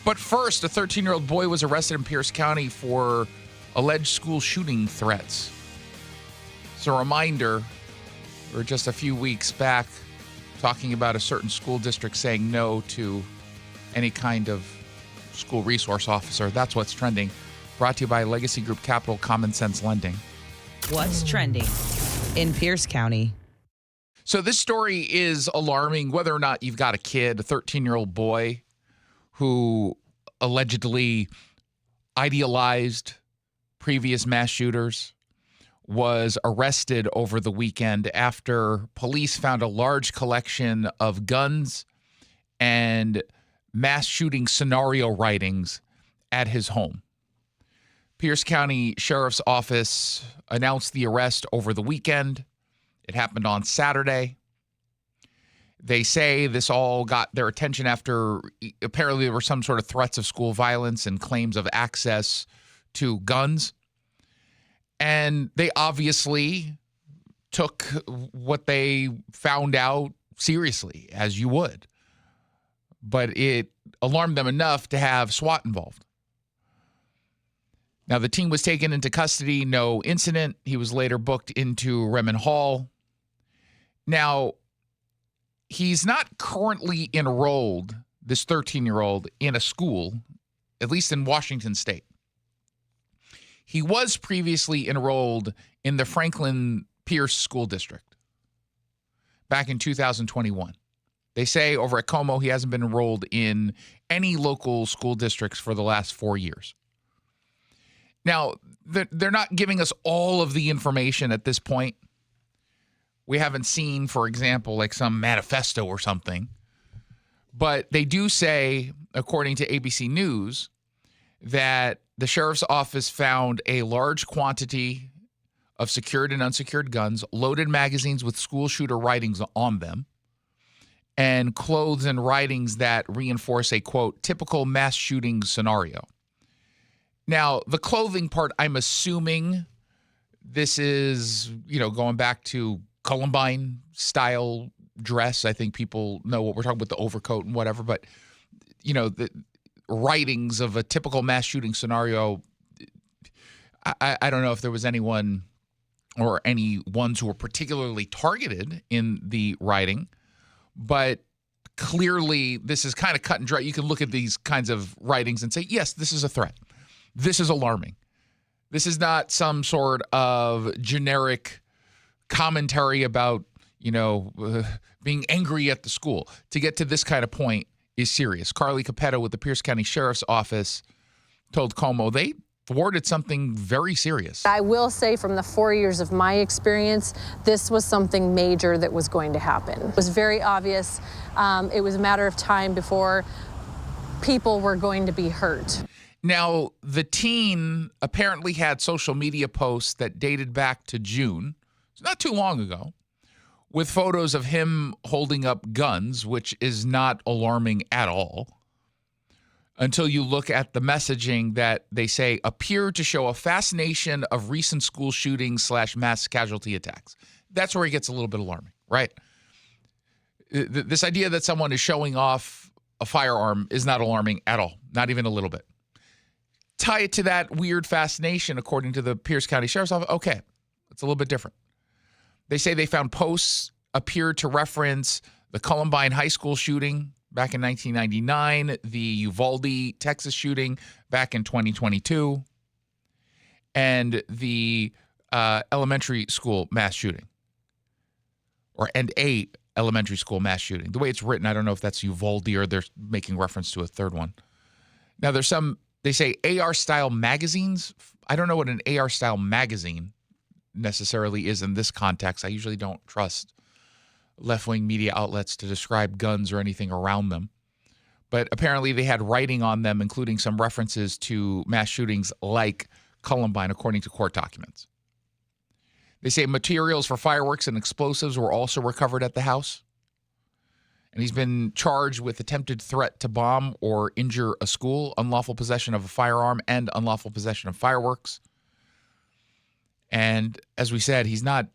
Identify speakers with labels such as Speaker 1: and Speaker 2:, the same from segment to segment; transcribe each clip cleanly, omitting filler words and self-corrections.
Speaker 1: But first, a 13-year-old boy was arrested in Pierce County for alleged school shooting threats. So a reminder, we were just a few weeks back talking about a certain school district saying no to any kind of school resource officer. That's what's trending. Brought to you by Legacy Group Capital Common Sense Lending.
Speaker 2: What's trending in Pierce County?
Speaker 1: So this story is alarming, whether or not you've got a kid, a 13-year-old boy who allegedly idealized previous mass shooters, was arrested over the weekend after police found a large collection of guns and mass shooting scenario writings at his home. Pierce County Sheriff's Office announced the arrest over the weekend. It happened on Saturday. They say this all got their attention after apparently there were some sort of threats of school violence and claims of access to guns. And they obviously took what they found out seriously, as you would. But it alarmed them enough to have SWAT involved. Now, the teen was taken into custody, no incident. He was later booked into Remen Hall. Now, he's not currently enrolled, this 13-year-old, in a school, at least in Washington State. He was previously enrolled in the Franklin Pierce School District back in 2021. They say over at Como he hasn't been enrolled in any local school districts for the last 4 years. Now, they're not giving us all of the information at this point. We haven't seen, for example, like some manifesto or something. But they do say, according to ABC News, that the sheriff's office found a large quantity of secured and unsecured guns, loaded magazines with school shooter writings on them, and clothes and writings that reinforce a, quote, typical mass shooting scenario. Now, the clothing part, I'm assuming this is, going back to Columbine style dress. I think people know what we're talking about, the overcoat and whatever, but, the writings of a typical mass shooting scenario, I don't know if there was anyone or any ones who were particularly targeted in the writing, but clearly this is kind of cut and dry. You can look at these kinds of writings and say, yes, this is a threat. This is alarming. This is not some sort of generic commentary about, being angry at the school. To get to this kind of point is serious. Carly Capetto with the Pierce County Sheriff's Office told Como they thwarted something very serious.
Speaker 3: I will say from the 4 years of my experience, this was something major that was going to happen. It was very obvious. It was a matter of time before people were going to be hurt.
Speaker 1: Now, the teen apparently had social media posts that dated back to June, so not too long ago, with photos of him holding up guns, which is not alarming at all, until you look at the messaging that they say appear to show a fascination of recent school shootings / mass casualty attacks. That's where it gets a little bit alarming, right? This idea that someone is showing off a firearm is not alarming at all, not even a little bit. Tie it to that weird fascination, according to the Pierce County Sheriff's Office. Okay, it's a little bit different. They say they found posts appear to reference the Columbine High School shooting back in 1999, the Uvalde, Texas shooting back in 2022, and the elementary school mass shooting, and a elementary school mass shooting. The way it's written, I don't know if that's Uvalde or they're making reference to a third one. Now, there's some, they say AR-style magazines. I don't know what an AR-style magazine necessarily is in this context. I usually don't trust left-wing media outlets to describe guns or anything around them. But apparently they had writing on them, including some references to mass shootings like Columbine, according to court documents. They say materials for fireworks and explosives were also recovered at the house. And he's been charged with attempted threat to bomb or injure a school, unlawful possession of a firearm, and unlawful possession of fireworks. And as we said, he's not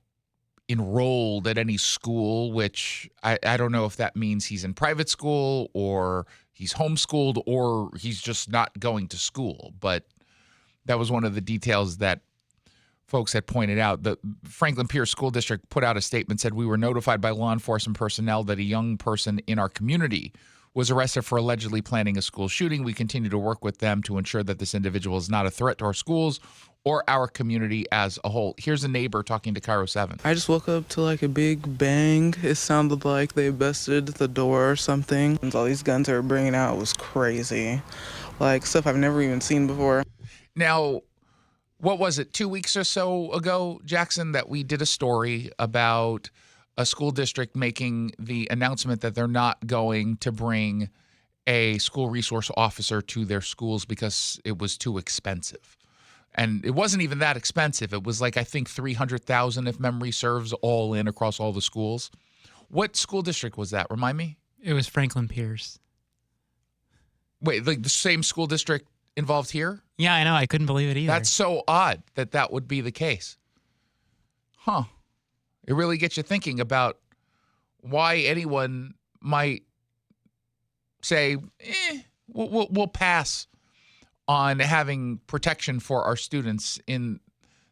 Speaker 1: enrolled at any school, which I don't know if that means he's in private school or he's homeschooled or he's just not going to school. But that was one of the details that folks had pointed out. The Franklin Pierce School District put out a statement, said, "We were notified by law enforcement personnel that a young person in our community was arrested for allegedly planning a school shooting. We continue to work with them to ensure that this individual is not a threat to our schools or our community as a whole." Here's a neighbor talking to Cairo 7.
Speaker 4: I just woke up to like a big bang. It sounded like they busted the door or something. And all these guns they were bringing out was crazy. Like stuff I've never even seen before.
Speaker 1: Now, what was it, 2 weeks or so ago, Jackson, that we did a story about a school district making the announcement that they're not going to bring a school resource officer to their schools because it was too expensive. And it wasn't even that expensive. It was like, I think, $300,000, if memory serves, all in across all the schools. What school district was that? Remind me.
Speaker 5: It was Franklin Pierce.
Speaker 1: Wait, like the same school district involved here?
Speaker 5: Yeah, I know. I couldn't believe it either.
Speaker 1: That's so odd that that would be the case. Huh. It really gets you thinking about why anyone might say, we'll pass on having protection for our students in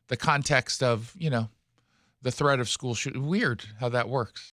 Speaker 1: the context of, the threat of school shooting. Weird how that works.